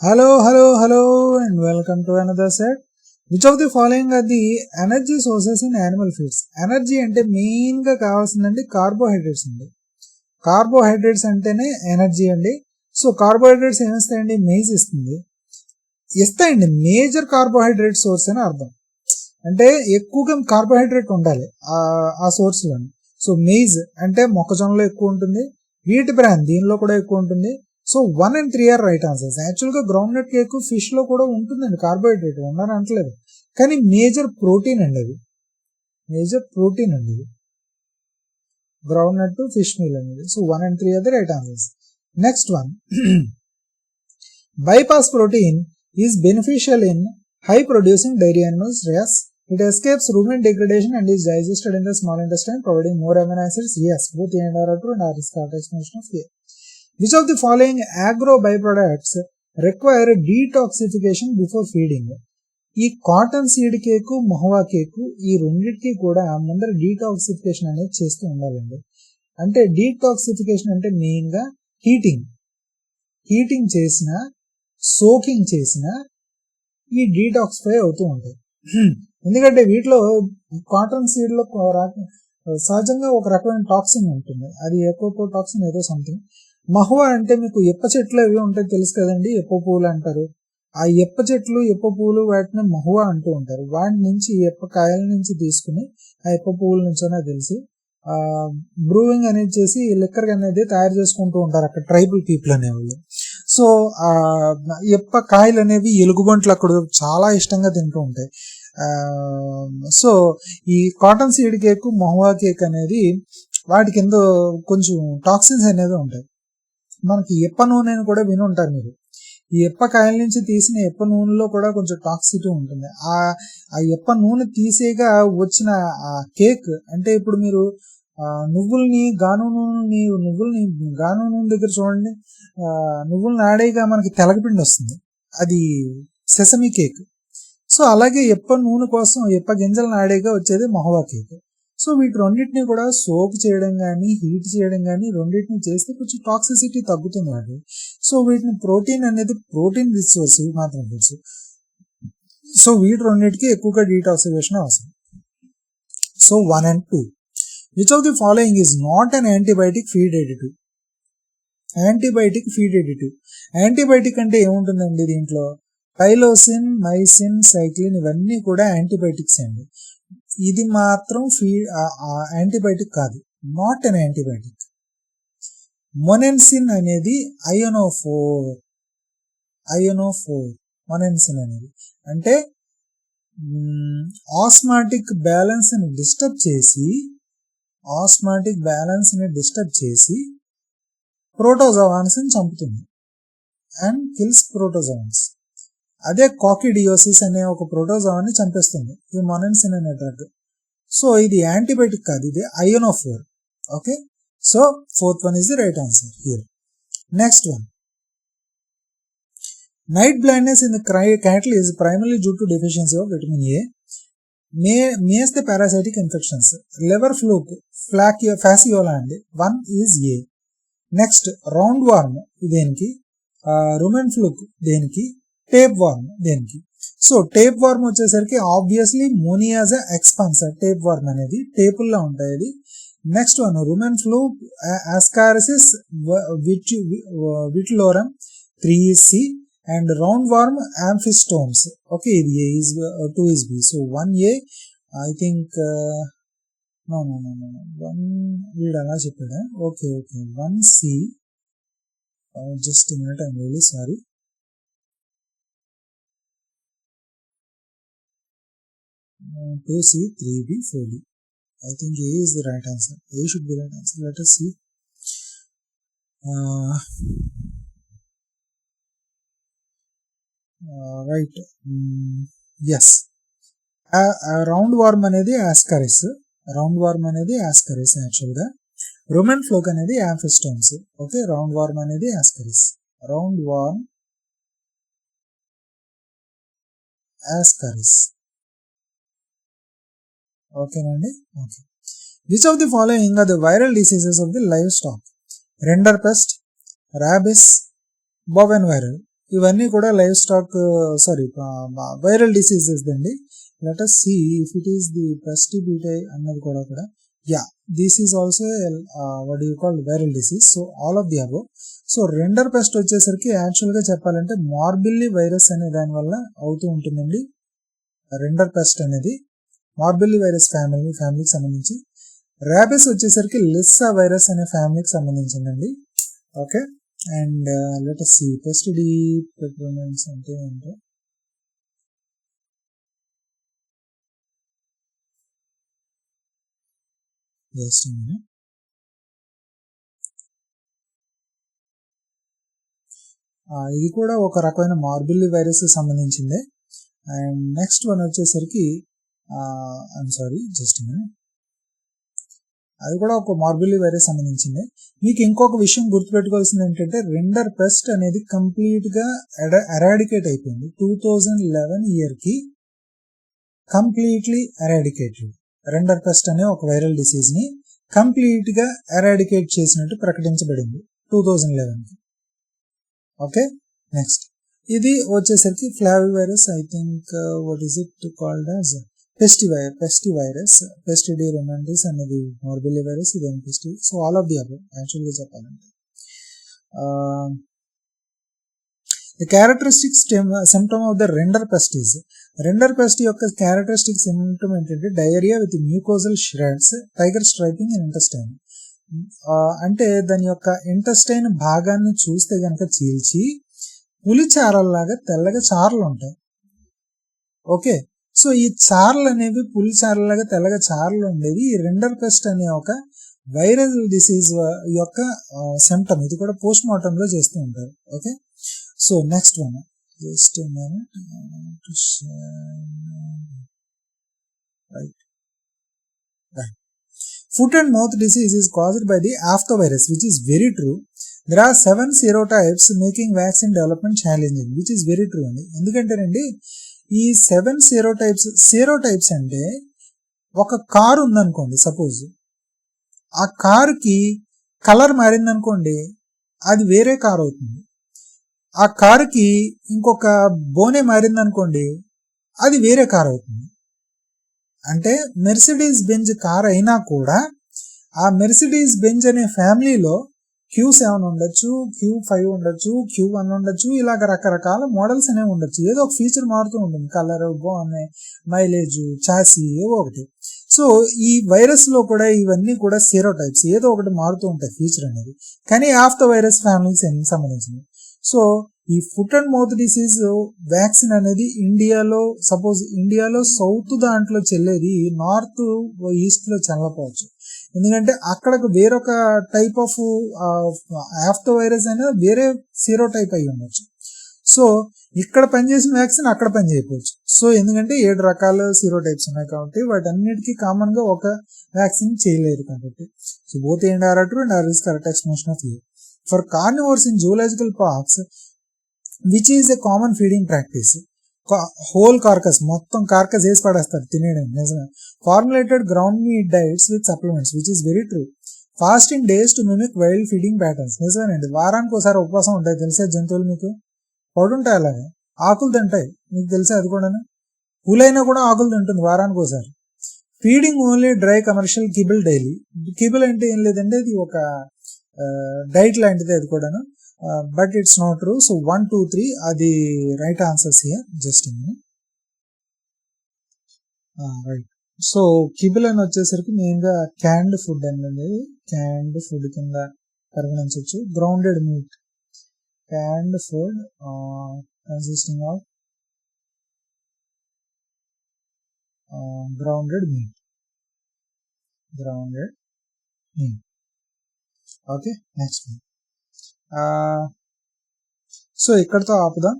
Hello, and welcome to another set. Which of the following are the energy sources in animal feeds? Energy అంటే main గా కావాల్సిందండి carbohydrates అండి. Carbohydrates అంటేనే energy అండి. So carbohydrates ఏమిస్తాయండి? Maize ఇస్తాయండి. Major carbohydrate source అని అర్థం. అంటే ఎక్కువగా కార్బోహైడ్రేట్ ఉండాలి ఆ సోర్స్ లోని. సో మేజ్ అంటే మొక్కజొన్నలో ఎక్కువ ఉంటుంది, వీట్ బ్రాన్ దీనిలో కూడా ఎక్కువ ఉంటుంది. So 1 and 3 are right answers. యాక్చువల్గా గ్రౌండ్ నట్ కేక్ ఫిష్ లో కూడా ఉంటుందండి కార్బోహైడ్రేట్, ఉండని అంటలేదు, కానీ మేజర్ ప్రోటీన్ అండి అది. గ్రౌండ్ నట్ ఫిష్ మీల్ అనేది. So 1 and 3 are the right answers. Next one, bypass protein is beneficial in high producing dairy animals. Yes. It escapes rumen degradation and is digested in the small intestine, providing more amino acids. Yes. Both A and R are true, and R is correct explanation of A. Which of the following agro byproducts require detoxification before feeding? ఈ cotton seed cake, Mahua cake, ఈ రెండింటికి కూడా ముందర detoxification అనేది చేస్తూ ఉండాలండి. అంటే detoxification అంటే మెయిన్ గా హీటింగ్ చేసిన, సోకింగ్ చేసిన ఈ డీటాక్సిఫై అవుతూ ఉంటాయి. ఎందుకంటే వీటిలో కాటన్ సీడ్ లో సహజంగా ఒక రకమైన టాక్సిన్ ఉంటుంది, అది ఎకోపోటాక్సిన్ ఏదో సంథింగ్. మహువా అంటే మీకు ఎప్ప చెట్లు అవి ఉంటాయి తెలుసు కదండి, ఎప్ప పువ్వులు అంటారు. ఆ ఎప్ప చెట్లు, ఎప్ప పువ్వులు వాటిని మహువా అంటూ ఉంటారు. వాటి నుంచి ఎప్ప కాయల నుంచి తీసుకుని ఆ ఎప్ప పువ్వుల నుంచోనే తెలిసి బ్రూవింగ్ అనేది చేసి లిక్కర్ అనేది తయారు చేసుకుంటూ ఉంటారు అక్కడ ట్రైబల్ పీపుల్ అనేవాళ్ళు. సో ఆ ఎప్ప కాయలు అనేవి ఎలుగుబంట్లు అక్కడ చాలా ఇష్టంగా తింటూ ఉంటాయి. సో ఈ cotton seed cake, Mahua cake అనేది వాటి కింద కొంచెం టాక్సిన్స్ అనేవి ఉంటాయి. మనకి ఎప్ప నూనె అని కూడా విని ఉంటారు మీరు. ఈ ఎప్ప కాయల నుంచి తీసిన ఎప్ప నూనెలో కూడా కొంచెం టాక్సిటీ ఉంటుంది. ఆ ఎప్ప నూనె తీసేగా వచ్చిన ఆ కేక్ అంటే ఇప్పుడు మీరు నువ్వుల్ని గాను నూనె దగ్గర చూడండి, నువ్వుల్ని ఆడేగా మనకి తెలగపిండి వస్తుంది, అది సెసమి కేక్. సో అలాగే ఎప్ప నూనె కోసం ఎప్ప గింజలను ఆడేగా వచ్చేది మహువా కేక్. సో వీటి రెండింటిని కూడా సోక్ చేయడం కానీ, హీట్ చేయడం కానీ రెండింటిని చేస్తే కొంచెం టాక్సిసిటీ తగ్గుతుంది అండి. సో వీటిని ప్రోటీన్ రిసోర్స్ మాత్రం తెలుసు. సో వీటి రెండింటికి ఎక్కువగా డీటాక్సిఫికేషన్ అవసరం. So 1 and 2. Which of the following is not an antibiotic feed additive? Antibiotic అంటే ఏముంటుందండి దీంట్లో? టైలోసిన్, మైసిన్, సైక్లిన్ ఇవన్నీ కూడా యాంటీబయాటిక్స్ అండి. ఇది మాత్రం యాంటీబయాటిక్ కాదు, నాట్ అన్ యాంటీబయాటిక్. మొనెన్సిన్ అనేది అయోనోఫోర్ మొనెన్సిన్ అనేది అంటే ఆస్మాటిక్ బ్యాలెన్స్ ని డిస్టర్బ్ చేసి ప్రోటోజోవాన్స్ ని చంపుతుంది అండ్ కిల్స్ ప్రోటోజోవాన్స్. అదే కాకిడియోసిస్ అనే ఒక ప్రోటోజోవాన్ని చంపేస్తుంది ఈ మొనెన్సిన్ అనే డ్రగ్. సో ఇది యాంటీబయాటిక్ కాదు, ఇది ionophore. Okay, so 4th one is the right answer here. Next one, night blindness in the cattle is primarily due to deficiency of vitamin A. మేస్తే parasitic infections, liver fluke, fasciola అండి. 1 is A. Next round worm దేనికి, rumen fluke దేనికి, tape worm దేనికి? So tape worm వచ్చేసరికి obviously Moniezia expansa. Tape worm అనేది టేపుల్లో ఉంటాయి అది. Next one rumen fluke, Ascaris vitulorum 3 is C, and round worm amphistomes. Okay, ఇది A is 2 is B. So 1 A, I think no వీడు అలా చెప్పాడా? Okay 1 C. Just minute, I'm really sorry. To C, 3B, 4D. I think A is the right answer. A should be the right answer. Let us see. Right. Yes. Roundworm అనేది Ascaris. యాక్చువల్గా rumen fluke అనేది amphistomes. Okay, roundworm అనేది Ascaris. ఓకేనండి. Okay. Which of the following are the viral diseases of the livestock? Rinderpest, rabies, bovine viral. ఇవన్నీ కూడా livestock viral diseases అండి. Let us see if it is the pest beta అన్నది కూడా this is also what do you call viral disease. So all of the above. So render pest వచ్చేసరికి యాక్చువల్గా చెప్పాలంటే మార్బిల్లీ virus అనే దాని వల్ల అవుతూ ఉంటుందండి. రెండర్ పెస్ట్ అనేది మార్బిల్లీ వైరస్ ఫ్యామిలీకి సంబంధించి. ర్యాబిస్ వచ్చేసరికి లిస్సా వైరస్ అనే ఫ్యామిలీకి సంబంధించిందండి. Okay, and let us see పెస్టిడి పెట్రోనెన్స్ అంటే ఏంటో. జస్ట్ ఇది కూడా ఒక రకమైన మార్బిల్లీ వైరస్ సంబంధించిందే. అండ్ నెక్స్ట్ వన్ వచ్చేసరికి అది కూడా ఒక మార్బిల్లీ వైరస్ సంబంధించింది. మీకు ఇంకొక విషయం గుర్తుపెట్టుకోవాల్సింది ఏంటంటే రెండర్ పెస్ట్ అనేది కంప్లీట్ గా ఎరాడికేట్ అయిపోయింది 2011 ఇయర్కి. Completely eradicated. రెండర్ పెస్ట్ అనే ఒక వైరల్ డిసీజ్ ని కంప్లీట్ గా ఎరాడికేట్ చేసినట్టు ప్రకటించబడింది 2011కి. ఓకే, నెక్స్ట్ ఇది వచ్చేసరికి flavi virus. I think what is it called as pesti virus. పెస్టిడి రెమండిస్ అనేది మార్బిల్లీ వైరస్, ఇదేం pesti. So all of the above యాక్చువల్గా చెప్పాలంటే. The characteristic symptom of the rinderpest is, rinderpest యొక్క characteristic symptom ఏంటంటే diarrhoea with mucosal shreds, tiger striping in intestine. అంటే దాని యొక్క ఇంటెస్టైన్ భాగాన్ని చూస్తే గనక చీల్చి పులి చారల్లాగా తెల్లగా చారలు ఉంటాయి. ఓకే, సో ఈ చారలు అనేవి పులి చారలాగా తెల్లగా చారలు ఉండేవి ఈ రెండర్ పెస్ట్ అనే ఒక వైరల్ డిసీజ్ యొక్క సిమ్టమ్. ఇది కూడా పోస్ట్ మార్టం లో చేస్తూ ఉంటారు. Okay, so next one just foot and mouth disease is caused by the aftovirus, which is very true. There are 7 serotypes making vaccine development challenging, which is very true అండి. ఎందుకంటేనండి ఈ 7 serotypes అంటే ఒక car ఉందనుకోండి, suppose ఆ కారుకి colour మారిందనుకోండి అది వేరే car అవుతుంది. ఆ కారుకి ఇంకొక బోనే మారిందనుకోండి అది వేరే కారు అవుతుంది. అంటే మెర్సిడీస్ బెంజ్ కార్ అయినా కూడా ఆ మెర్సిడీస్ బెంజ్ అనే ఫ్యామిలీలో Q7 ఉండొచ్చు, Q5 ఉండొచ్చు, Q1 ఉండొచ్చు, ఇలాగ రకరకాల మోడల్స్ అనేవి ఉండొచ్చు. ఏదో ఒక ఫీచర్ మారుతూ ఉంటుంది, కలర్, బాగున్నాయి, మైలేజ్, చాసీ ఏవో ఒకటి. సో ఈ వైరస్ లో కూడా ఇవన్నీ కూడా సెరోటైప్స్, ఏదో ఒకటి మారుతూ ఉంటాయి ఫీచర్ అనేది. కానీ ఆఫ్ ద వైరస్ ఫ్యామిలీకి సంబంధించింది. సో ఈ foot and mouth disease vaccine అనేది ఇండియాలో సౌత్ దాంట్లో చెల్లేది, నార్త్ ఈస్ట్ లో చెల్లకపోవచ్చు. ఎందుకంటే అక్కడకు వేరొక టైప్ ఆఫ్ ఆఫ్తో వైరస్ అయినా వేరే సీరో టైప్ అయి ఉండొచ్చు. సో ఇక్కడ పనిచేసిన వ్యాక్సిన్ అక్కడ పనిచేయకపోవచ్చు. సో ఎందుకంటే 7 రకాల సీరో టైప్స్ ఉన్నాయి కాబట్టి వాటన్నిటికీ కామన్ గా ఒక వ్యాక్సిన్ చేయలేరు కాబట్టి. So both and R true and R is correct explanation of ear. For carnivores in zoological parks which is a common feeding practice. Whole carcass, మొత్తం కార్కస్ వేసి పడేస్తారు తినేయడం. నిజమే. Formulated ground meat diets with supplements, which is very true. Fasting days to mimic wild feeding patterns. నిజమేనండి. వారానికి ఒకసారి ఉపవాసం ఉంటాయి తెలిసే జంతువులు మీకు పడుంటాయి. అలాగే ఆకులు తింటాయి, మీకు తెలిసే అది కూడా. పులైనా కూడా ఆకులు తింటుంది వారానికి ఒకసారి. Feeding only dry commercial కిబుల్ daily. కిబుల్ అంటే ఏం లేదంటే అది ఒక డైట్ లాంటిది అది కూడాను. But it's not true. So 1, 2, 3 అది right answers here. Just right. So కిబుల్ అని వచ్చేసరికి మెయిన్ గా క్యాండ్ ఫుడ్ అనేది క్యాండ్ ఫుడ్ కింద పరిగణించవచ్చు. Grounded meet, క్యాండ్ food consisting of grounded meet. Okay, next. So ఇక్కడతో ఆపుదాం.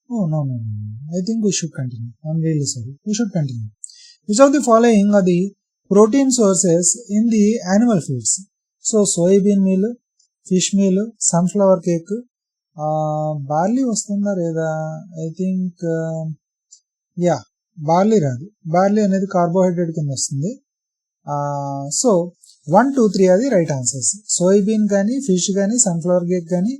no, I think we should continue. I'm really sorry. We should continue. Which of the following are the protein sources in the animal feeds? So soybean meal, fish meal, sunflower cake, barley వస్తుందా లేదా? I think barley రాదు. barley అనేది carbohydrate కింద వస్తుంది. So 1, 2, 3 అది right answers. Soybean కానీ, fish కానీ, sunflower cake కానీ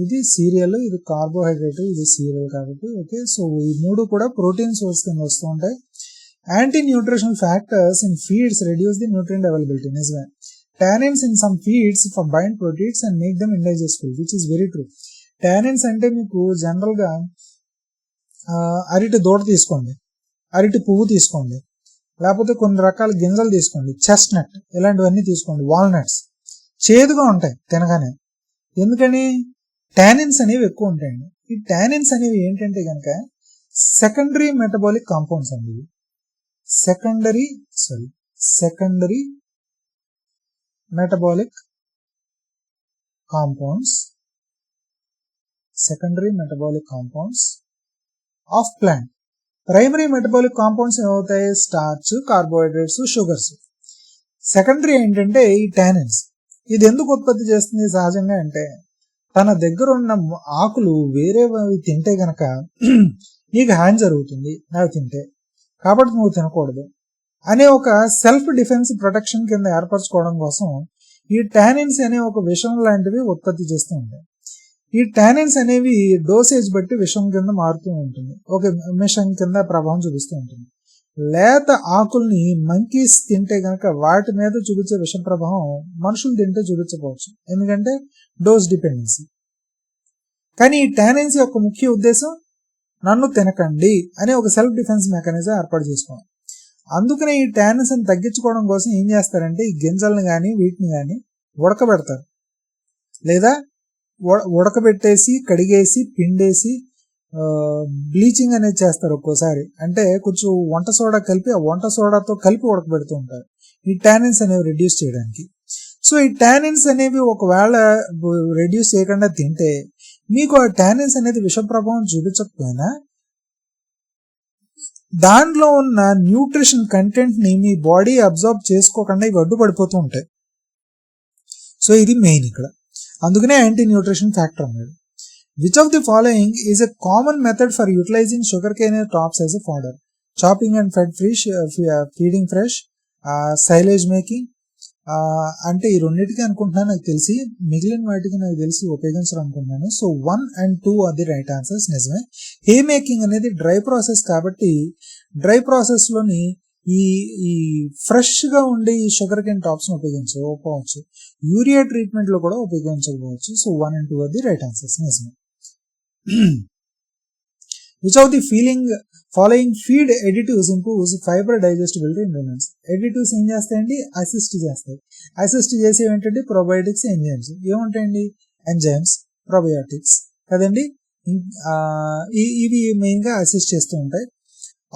ఇది సీరియల్, ఇది కార్బోహైడ్రేట్, ఇది సీరియల్ కాబట్టి ఓకే. సో ఈ మూడు కూడా ప్రోటీన్ సోర్స్ కింద వస్తూ ఉంటాయి. Anti nutritional factors in feeds reduce the nutrient availability. నిజమే, tannins in some feeds for bind proteins and make them indigestible, which is very true. Tannins అంటే మీకు జనరల్ గా అరటి దూడ తీసుకోండి, అరటి పువ్వు తీసుకోండి, లేకపోతే కొన్ని రకాల గింజలు తీసుకోండి, చెస్ట్నట్ ఇలాంటివన్నీ తీసుకోండి, వాల్నట్స్ చేదుగా ఉంటాయి తినగానే. ఎందుకని? టానిన్స్ అనేవి ఎక్కువ ఉంటాయండి. ఈ టానిన్స్ అనేవి ఏంటంటే కనుక సెకండరీ మెటబాలిక్ కాంపౌండ్స్ అండి. Secondary metabolic compounds of plant. Primary metabolic compounds ఏమవుతాయి? Starch, carbohydrates, sugars. సెకండరీ ఏంటంటే ఈ టానిన్స్. ఇది ఎందుకు ఉత్పత్తి చేస్తుంది సహజంగా అంటే, తన దగ్గర ఉన్న ఆకులు వేరేవి తింటే గనక నీకు హాని జరుగుతుంది నాకు తింటే, కాబట్టి నువ్వు తినకూడదు అనే ఒక సెల్ఫ్ డిఫెన్స్ ప్రొటెక్షన్ కింద ఏర్పరచుకోవడం కోసం ఈ టానిన్స్ అనే ఒక విషం లాంటివి ఉత్పత్తి చేస్తూ ఉంటాయి. ఈ టానిన్స్ అనేవి డోసేజ్ బట్టి విషం కింద మారుతూ ఉంటుంది, ఒక విషం కింద ప్రభావం చూపిస్తూ ఉంటుంది. లేత ఆకుల్ని మంకీస్ తింటే గనక వాటి మీద చూపించే విష ప్రభావం మనుషులు తింటే చూపించకపోవచ్చు, ఎందుకంటే డోస్ డిపెండెన్సీ. కానీ ఈ టానిన్స్ యొక్క ముఖ్య ఉద్దేశం నన్ను తినకండి అనే ఒక సెల్ఫ్ డిఫెన్స్ మెకానిజం ఏర్పాటు చేసుకోవాలి. అందుకనే ఈ టానిన్స్ ని తగ్గించుకోవడం కోసం ఏం చేస్తారంటే ఈ గింజలను కానీ వీటిని కానీ ఉడకబెడతారు, లేదా ఉడకబెట్టేసి కడిగేసి పిండేసి బ్లీచింగ్ అనేది చేస్తారు ఒక్కోసారి. అంటే కొంచెం వంట సోడా కలిపి ఆ వంట సోడాతో కలిపి ఉడకబెడుతూ ఉంటారు ఈ టానిన్స్ అనేవి రెడ్యూస్ చేయడానికి. సో ఈ టానిన్స్ అనేవి ఒకవేళ రెడ్యూస్ చేయకుండా తింటే మీకు ఆ టానిన్స్ అనేది విష ప్రభావం చూపించకపోయినా దాంట్లో ఉన్న న్యూట్రిషన్ కంటెంట్ ని మీ బాడీ అబ్జర్వ్ చేసుకోకుండా ఇవి అడ్డుపడిపోతూ ఉంటాయి. సో ఇది మెయిన్ ఇక్కడ. అందుకనే యాంటీ న్యూట్రిషన్ ఫ్యాక్టర్ అన్నాడు. Which of the following is a common method for utilizing sugarcane tops as a fodder? Chopping and feeding fresh, silage making. అంటే ఈ రెండింటికి అనుకుంటున్నాను నాకు తెలిసి, మిగిలిన వాటికి నాకు తెలిసి ఉపయోగించడం అనుకుంటున్నాను. So 1 and 2 are the right answers. నిజమే, హే మేకింగ్ అనేది డ్రై ప్రాసెస్ కాబట్టి డ్రై ప్రాసెస్ లోని ఈ ఫ్రెష్ గా ఉండే ఈ షుగర్ కేన్ టాప్స్ ఉపయోగించకపోవచ్చు, యూరియా ట్రీట్మెంట్ లో కూడా ఉపయోగించకపోవచ్చు. So 1 and 2 are the right answers. నిజమే. Which of the following feed additives improves fiber digestibility in humans? Additives ఏం చేస్తాయండి? అసిస్ట్ చేస్తాయి. అసిస్ట్ చేసేవి ఏంటంటే probiotics, ఎంజైమ్స్. ఏముంటాయండి? ఎంజైమ్స్, probiotics కదండి. ఇవి మెయిన్ గా అసిస్ట్ చేస్తూ ఉంటాయి.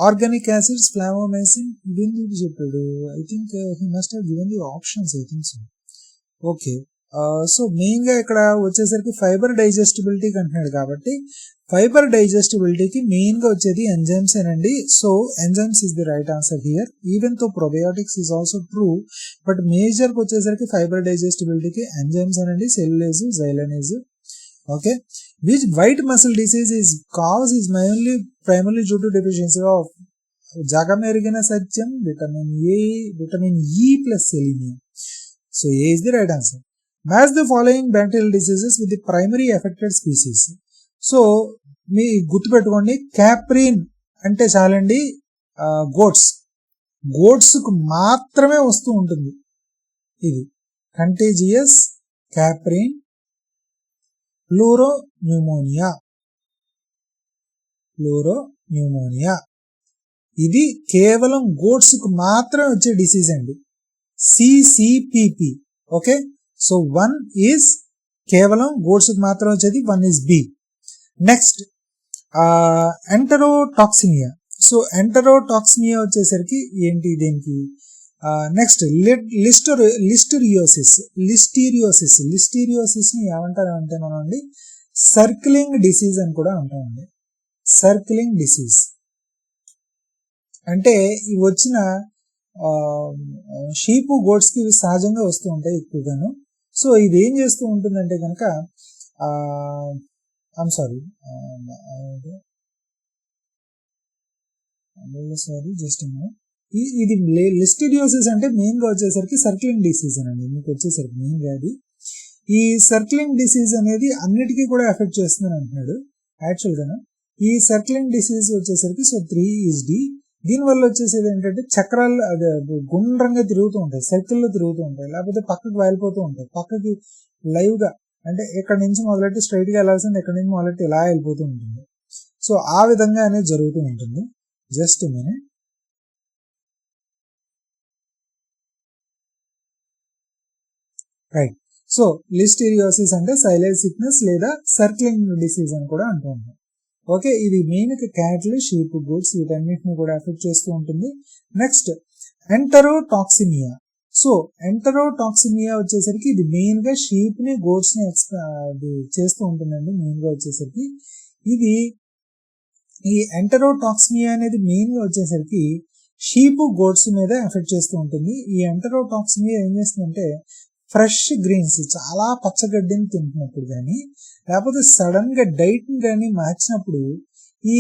ఆర్గానిక్ యాసిడ్స్, ఫ్లావోమైసిన్, దీన్ని చెప్పాడు. I think he must have given the options, I think so. Okay, so main గా ఇక్కడ వచ్చేసరికి ఫైబర్ డైజెస్టిబిలిటీ అంటున్నాడు కాబట్టి ఫైబర్ డైజెస్టిబిలిటీకి మెయిన్ గా వచ్చేది ఎంజైమ్స్ ఏనండి. So enzymes is the right answer here. Even though probiotics is also true, but major కి వచ్చేసరికి ఫైబర్ డైజెస్టిబిలిటీకి ఎంజైమ్స్ అనండి, cellulase, xylanase. Okay, which white muscle disease is cause is primarily due to deficiency of జగమెరిగిన సత్యం, vitamin E plus selenium. So A is the right answer. Match the following bacterial diseases with the primary affected species. So మీ గుర్తుపెట్టుకోండి, caprine అంటే చాలండి, goats కు మాత్రమే వస్తూ ఉంటుంది ఇది. కంటేజియస్ క్యాప్రిన్, ప్లూరో న్యూమోనియా ఇది కేవలం గోట్స్ కు మాత్రమే వచ్చే డిసీజ్ అండి, CCPP. ఓకే, సో 1 ఈజ్ కేవలం గోట్స్ కు మాత్రం వచ్చేది, 1 ఈజ్ బి. నెక్స్ట్ ఎంటరోటాక్సిమియా. సో ఎంటరోటాక్సిమియా వచ్చేసరికి ఏంటి దీనికి? నెక్స్ట్ లిస్టీరియోసిస్ ని ఏమంటారు అంటే మనం అండి సర్కిలింగ్ డిసీజ్ అని కూడా అంటామండి. సర్కిలింగ్ డిసీజ్ అంటే ఇవి వచ్చిన షీపు, గోట్స్ కి ఇవి సహజంగా వస్తూ ఉంటాయి ఎక్కువగాను. సో ఇది ఏం చేస్తూ ఉంటుందంటే కనుక ఇది లిస్టీరియోసిస్ అంటే మెయిన్ గా వచ్చేసరికి సర్కిలింగ్ డిసీజ్ అండి. మీకు వచ్చేసరికి మెయిన్ గా అది ఈ సర్క్లింగ్ డిసీజ్ అనేది అన్నిటికీ కూడా ఎఫెక్ట్ చేస్తుందని అంటున్నాడు యాక్చువల్గా. ఈ సర్క్లింగ్ డిసీజ్ వచ్చేసరికి సో 3 is D. దీనివల్ల వచ్చేసేది ఏంటంటే చక్రాలు అదే గుండ్రంగా తిరుగుతూ ఉంటాయి, సర్కిల్లో తిరుగుతూ ఉంటాయి, లేకపోతే పక్కకి వాలిపోతూ ఉంటాయి, పక్కకి లైవ్గా అంటే ఇక్కడ నుంచి మొదలెట్టి స్ట్రైట్గా వెళ్ళాల్సింది ఇక్కడ నుంచి మొదలెట్టి ఇలా వెళ్ళిపోతూ ఉంటుంది. సో ఆ విధంగా అనేది జరుగుతూ ఉంటుంది. Just minute. రైట్. సో లిస్టీరియోసిస్ అంటే సైలేజ్ సిక్నెస్ లేదా సర్క్లింగ్ డిసీజ్ అని కూడా అంటూ ఉంటాం. ఓకే, ఇది మెయిన్ క్యాట్లు, షీప్, గోడ్స్ వీటన్నిటిని కూడా ఎఫెక్ట్ చేస్తూ ఉంటుంది. నెక్స్ట్ ఎంటరోటాక్సిమియా. సో ఎంటరోటాక్సిమియా వచ్చేసరికి ఇది మెయిన్ గా షీప్ ని, గోడ్స్ ని చేస్తూ ఉంటుందండి. మెయిన్ గా వచ్చేసరికి ఇది ఈ ఎంటరోటాక్సిమియా అనేది మెయిన్ గా వచ్చేసరికి షీప్, గోడ్స్ మీద ఎఫెక్ట్ చేస్తూ ఉంటుంది. ఈ ఎంటరోటాక్సిమియా ఏం చేస్తుందంటే ఫ్రెష్ గ్రీన్స్ చాలా పచ్చగడ్డిని తింటున్నప్పుడు కానీ లేకపోతే సడన్ గా డైట్ కానీ మార్చినప్పుడు ఈ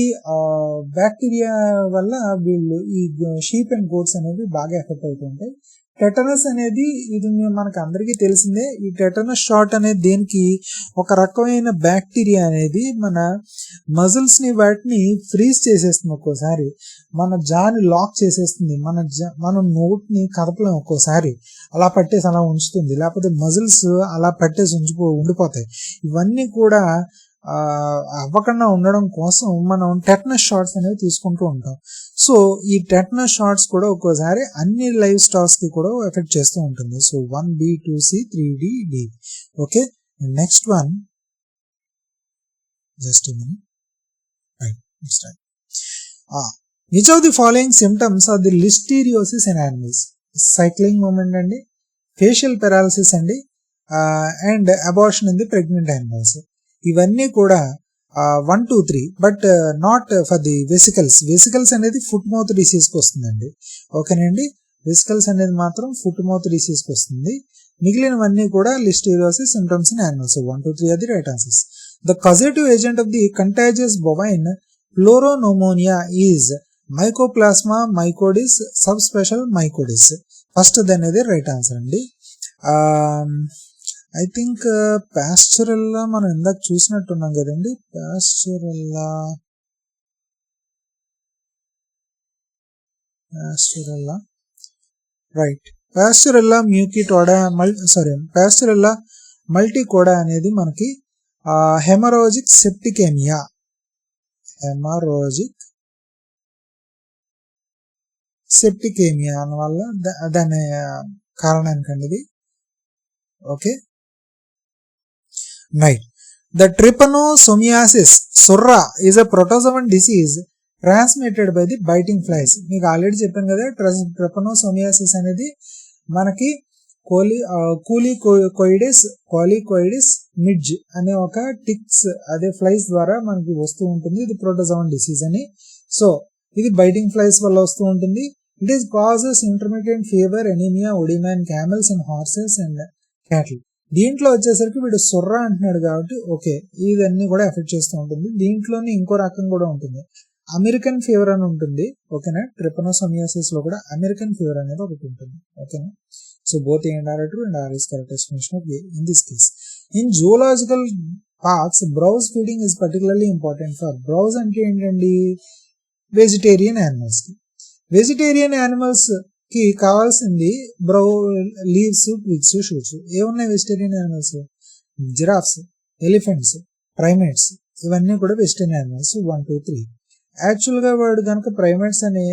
బ్యాక్టీరియా వల్ల వీళ్ళు ఈ షీప్ అండ్ గోడ్స్ అనేవి బాగా ఎఫెక్ట్ అవుతుంటాయి. టెటనస్ అనేది ఇది మనకు అందరికీ తెలిసిందే. ఈ టెటనస్ షాట్ అనేది దేనికి ఒక రకమైన బ్యాక్టీరియా అనేది మన మజిల్స్ ని వాటిని ఫ్రీజ్ చేసేస్తుంది, ఒక్కోసారి మన జాని లాక్ చేసేస్తుంది, మన నోట్ ని కదపలేం, ఒక్కోసారి అలా పట్టేసి అలా ఉంచుతుంది, లేకపోతే మజిల్స్ అలా పట్టేసి ఉండిపోతాయి. ఇవన్నీ కూడా అవ్వకుండా ఉండడం కోసం మనం టెటనస్ షాట్స్ అనేవి తీసుకుంటూ ఉంటాం. సో ఈ టెటనస్ షాట్స్ కూడా ఒక్కోసారి అన్ని లైవ్ స్టాక్స్ కి కూడా ఎఫెక్ట్ చేస్తూ ఉంటుంది. So 1B, 2C, 3D, D. Okay, next one just which of the following symptoms are the listeriosis in animals? Cycling movement అండి, facial paralysis అండి, and abortion in the pregnant animals. ఇవన్నీ కూడా 1, 2, 3 but not for the vesicles. Vesicles అనేది foot mouth డిసీజ్కి వస్తుందండి. ఓకేనండి, vesicles అనేది మాత్రం foot mouth డిసీజ్కి వస్తుంది. మిగిలినవన్నీ కూడా లిస్టీరియోసిస్ సిమ్టమ్స్ ఇన్ యానిమల్స్. 1, 2, 3 అది right answers. The causative agent of the contagious bovine pleuropneumonia is mycoplasma mycoides subspecies mycoides. First అనేది రైట్ ఆన్సర్ అండి. ఐ థింక్ పాస్చరల్లా మనం ఇందాక చూసినట్టున్నాం కదండి. పాస్చరల్లా రైట్. పాస్చరల్లా మ్యూకిటోడా పాస్చరల్లా మల్టీకోడా అనేది మనకి హెమరాజిక్ సెప్టికేమియా, వల్ల దాని కారణానికండి ఇది. Okay, right. The trypanosomiasis surra is a protozoan disease transmitted by the biting flies. మీకు ఆల్రెడీ చెప్పాను కదా, ట్రిపనోసోమియాసిస్ అనేది మనకి కోలికోయిడిస్ మిడ్జ్ అనే ఒక టిక్స్ అదే ఫ్లైస్ ద్వారా మనకి వస్తూ ఉంటుంది. ఇది ప్రోటోజోన్ డిసీజ్ అని. సో ఇది బైటింగ్ ఫ్లైస్ వల్ల వస్తూ ఉంటుంది. It is causes intermediate fever, anaemia, oedema in camels and horses and cattle. దీంట్లో వచ్చేసరికి వీడు సొర్రా అంటున్నాడు కాబట్టి ఓకే, ఇదన్నీ కూడా ఎఫెక్ట్ చేస్తూ ఉంటుంది. దీంట్లోనే ఇంకో రకం కూడా ఉంటుంది, అమెరికన్ ఫీవర్ అని ఉంటుంది. ఓకేనా, ట్రిపనోసోమియాసిస్ లో కూడా అమెరికన్ ఫీవర్ అనేది ఒకటి ఉంటుంది. ఓకేనా, so both A and R are true and R is correct explanation of A in this case. In zoological parks, browse feeding is particularly important for. Browse అంటే ఏంటండి, వెజిటేరియన్ యానిమల్స్ కి. Vegetarian animals కి కావాల్సింది leaves, twigs, shoots. ఏమున్నాయి vegetarian animals? Giraffes, elephants, primates, ఇవన్నీ కూడా vegetarian animals. 1, 2, 3. Actual గా వాడు కనుక ప్రైమేట్స్ అని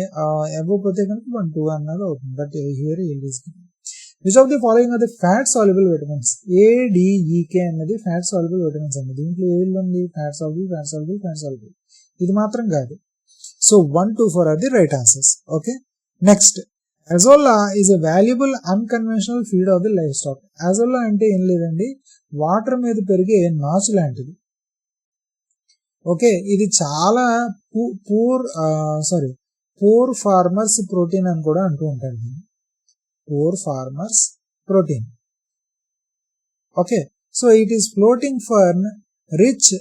ఇవ్వకపోతే కనుక 1, 2 అన్నది అవుతుంది. But here which of the following are the fat soluble vitamins? ADEK అన్నది ఫ్యాట్ సాల్యుబుల్ విటమిన్స్ అండి. దీంట్లో ఏది ఉంది? Fat soluble. ఇది మాత్రం కాదు. So 1, 2, 4 are the right answers. Okay, next. Azolla is a valuable unconventional feed of the livestock. Azolla అంటే ఏం లేదండి, వాటర్ మీద పెరిగే నాచు లాంటిది. ఓకే, ఇది చాలా పూర్ ఫార్మర్స్ ప్రోటీన్ అని కూడా అంటూ ఉంటారు. Poor farmers protein. Okay, so it is floating for rich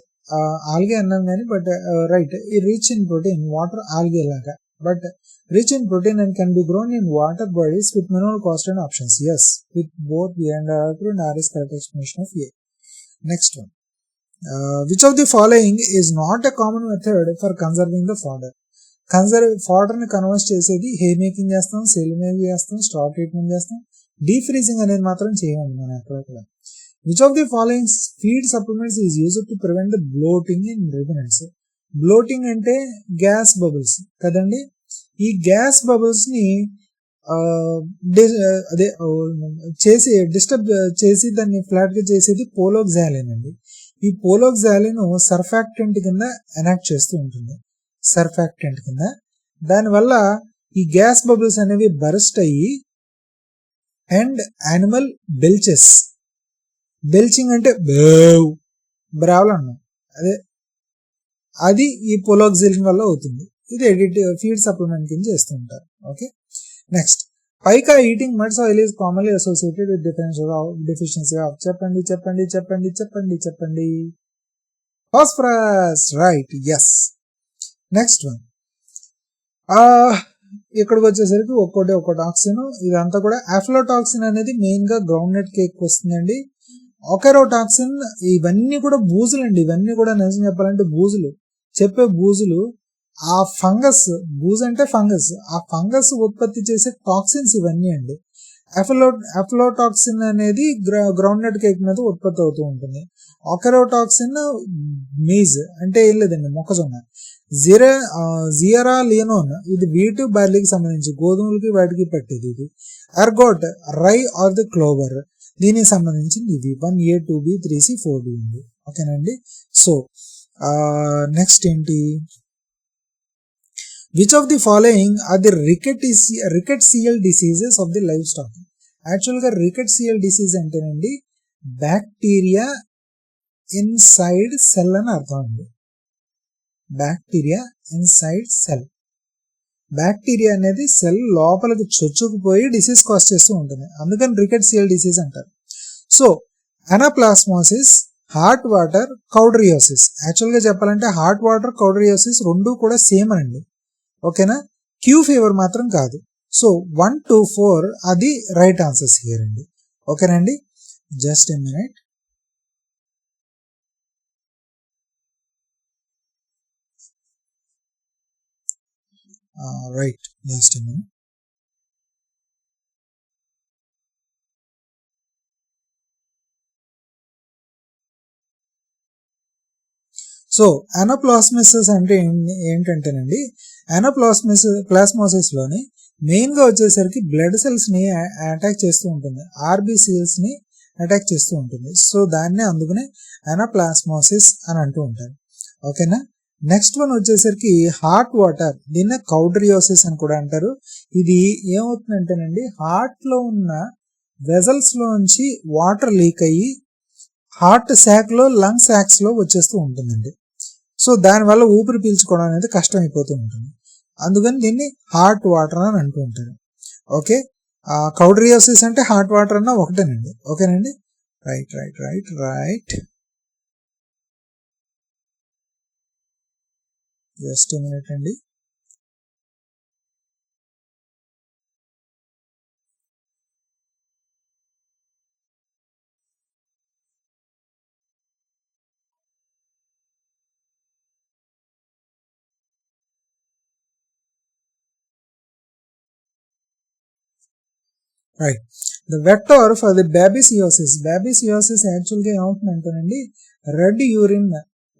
algae అన్నాం కానీ బట్ రైట్, ఈ rich in protein water algae లాగా but rich in protein and can be grown in water bodies with minimal cost and options. Yes, with both B and R and R is correct explanation of A. Next one. Which of the following is not a common method for conserving the fodder? Fodder ని convert చేసేది హే making చేస్తాం, cell making చేస్తాం, stock treatment చేస్తాం, deep freezing అనేది మాత్రం చేయమండి మనం ఎక్కడెక్కడ. Which of the following feed supplements is used to prevent the bloating in ruminants? Bloating అంటే గ్యాస్ బబుల్స్ కదండి. ఈ గ్యాస్ బబుల్స్ ని అదే చేసి డిస్టర్బ్ చేసి దాన్ని ఫ్లాట్ గా చేసేది పోలోక్సాలిన్ అండి. ఈ పోలోక్సాలిన్ సర్ఫాక్టెంట్ కింద ఎనాక్ట్ చేస్తూ ఉంటుంది, సర్ఫాక్టెంట్ కింద. దానివల్ల ఈ గ్యాస్ బబుల్స్ అనేవి బరస్ట్ అయ్యి అండ్ యానిమల్ బెల్చింగ్ అంటే బ్రావల్ అన్నాం, అది ఈ పోలోక్సాలిన్ వల్ల అవుతుంది. ఇది ఫీడ్ సప్లిమెంట్ కింద చేస్తూ ఉంటారు. Okay, next. Pica eating muds oil is commonly associated with deficiency of చెప్పండి. Phosphorus, right, yes. Next one. ఇక్కడికి వచ్చేసరికి ఒక్కో టాక్సిన్. ఇదంతా కూడా అఫ్లోటాక్సిన్ అనేది మెయిన్ గా గ్రౌండ్ నట్ కేక్ వస్తుందండి. ఒకెరోటాక్సిన్, ఇవన్నీ కూడా బూజులండి. ఇవన్నీ కూడా నిజం చెప్పాలంటే బూజులు. ఆ ఫంగస్, బూజ్ అంటే ఫంగస్, ఆ ఫంగస్ ఉత్పత్తి చేసే టాక్సిన్స్ ఇవన్నీ అండి. అఫ్లోటాక్సిన్ అనేది గ్రౌండ్ నట్ కేక్ మీద ఉత్పత్తి అవుతూ ఉంటుంది. ఒకెరోటాక్సిన్ మీజ్ అంటే ఏం లేదండి, మొక్కజొన్న. జియరా లియోనోన్ ఇది వీటు బార్లీకి సంబంధించి, గోధుమలకి వాటికి పట్టేది. ఇది ergot rye or the clover, దీనికి సంబంధించింది. ఇది 1A 2B 3C 4D ఉంది. ఓకేనండి. సో నెక్స్ట్ ఏంటి? Which of the following are the rickettsial diseases of the livestock? యాక్చువల్గా రికెట్సియల్ డిసీజ్ అంటేనండి బ్యాక్టీరియా ఇన్సైడ్ సెల్ అని అర్థం అండి. బ్యాక్టీరియా ఇన్సైడ్ సెల్, బ్యాక్టీరియా అనేది సెల్ లోపలికి చొచ్చుకుపోయి డిసీజ్ కాజ్ చేస్తూ ఉంటుంది, అందుకని రికెట్సియల్ డిసీజ్ అంటారు. So anaplasmosis, heart water, cowdriosis. యాక్చువల్గా చెప్పాలంటే హాట్ వాటర్, కౌడ్రియోసిస్ రెండు కూడా సేమ్ అండి. ఓకేనా, క్యూ ఫీవర్ మాత్రం కాదు. సో 1 2 4 అది రైట్ ఆన్సర్స్ హియర్ అండి. ఓకేనండి, just a minute. Right, just a minute. So anaplasmosis అంటే ఏంటంటేనండి, ప్లాస్మోసిస్ లోని మెయిన్ గా వచ్చేసరికి బ్లడ్ సెల్స్ ని అటాక్ చేస్తూ ఉంటుంది, ఆర్బిసిఎల్స్ ని అటాక్ చేస్తూ ఉంటుంది. సో దాన్నే అందుకనే అనాప్లాస్మోసిస్ అని అంటూ ఉంటారు. ఓకేనా. నెక్స్ట్ వన్ వచ్చేసరికి హాట్ వాటర్, దీన్నే కౌడ్రియోసిస్ అని కూడా అంటారు. ఇది ఏమవుతుందంటేనండి, హార్ట్ లో ఉన్న వెజల్స్ లోంచి వాటర్ లీక్ అయ్యి హార్ట్ శాక్ లో, లంగ్ శాక్స్ లో వచ్చేస్తూ ఉంటుందండి. సో దానివల్ల ఊపిరి పీల్చుకోవడం అనేది కష్టం అయిపోతూ ఉంటుంది, అందుకని దీన్ని హాట్ వాటర్ అని అంటూ ఉంటారు. ఓకే, కౌడ్రియోసిస్ అంటే హాట్ వాటర్ అన్న ఒకటేనండి. ఓకేనండి, right right right right. Just minute అండి. Right, the vector for the babesiosis. Babesiosis యాక్చువల్గా ఏమవుతుందంటేనండి, రెడ్ యూరిన్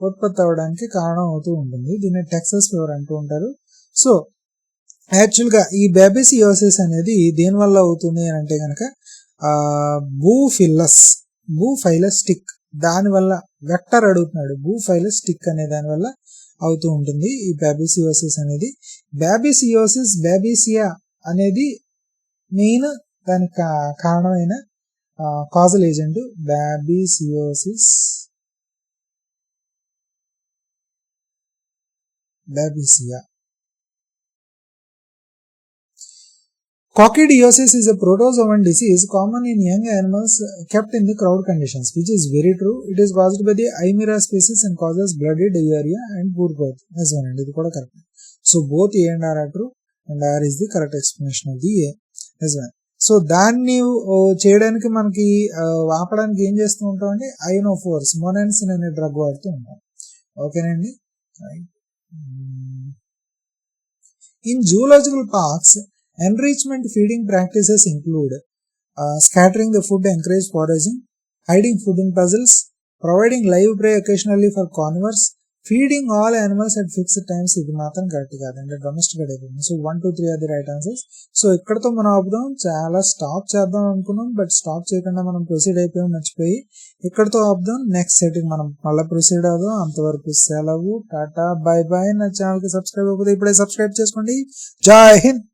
ఉత్పత్తి అవడానికి కారణం అవుతూ ఉంటుంది. దీన్ని టెక్సస్ ఫీవర్ అంటూ ఉంటారు. సో యాక్చువల్గా ఈ బాబిసియోసిస్ అనేది దేనివల్ల అవుతుంది అని అంటే కనుక బూఫైలస్ స్టిక్, దానివల్ల వెక్టర్ అడుగుతున్నాడు, బూఫైలస్ స్టిక్ అనే దానివల్ల అవుతూ ఉంటుంది ఈ బాబిసియోసిస్ అనేది. బాబిసియా అనేది మెయిన్ దానికి కారణమైన causal agent babesiosis. Coccidiosis is a protozoan disease common in young animals kept in the crowd conditions, which is very true. It is caused by the Aymera species and causes bloody diarrhea and poor growth. This one, ఇది కూడా correct. So both A and R are true and R is the correct explanation of the A. So దాన్ని చేయడానికి మనకి ఆపడానికి ఏం చేస్తూ ఉంటాం అంటే అయోనోఫోర్స్, మొనాన్సిన్ అనే డ్రగ్ వాడుతూ ఉంటాం. ఓకేనండి. In zoological parks enrichment feeding practices include scattering the food, encourage foraging, hiding food in puzzles, providing live prey occasionally for carnivores, feeding all animals at fixed times. ఇది మాత్రం కరెక్ట్ కాదండి, డొమెస్టికేట్ అయిపోయింది. So 1, 2, 3 are the right answers. So ఇక్కడతో మనం ఆపుదాం. చాలా stop చేద్దాం అనుకున్నాం, but stop చేయకుండా మనం ప్రొసీడ్ అయిపోయాం, మర్చిపోయి. ఇక్కడతో ఆపుదాం. నెక్స్ట్ సెట్కి మనం మళ్ళీ ప్రొసీడ్ అవుదాం. అంతవరకు సెలవు, టాటా, బై బై. నా ఛానల్కి సబ్స్క్రైబ్ అవ్వకపోతే ఇప్పుడే సబ్స్క్రైబ్ చేసుకోండి. జై హింద్.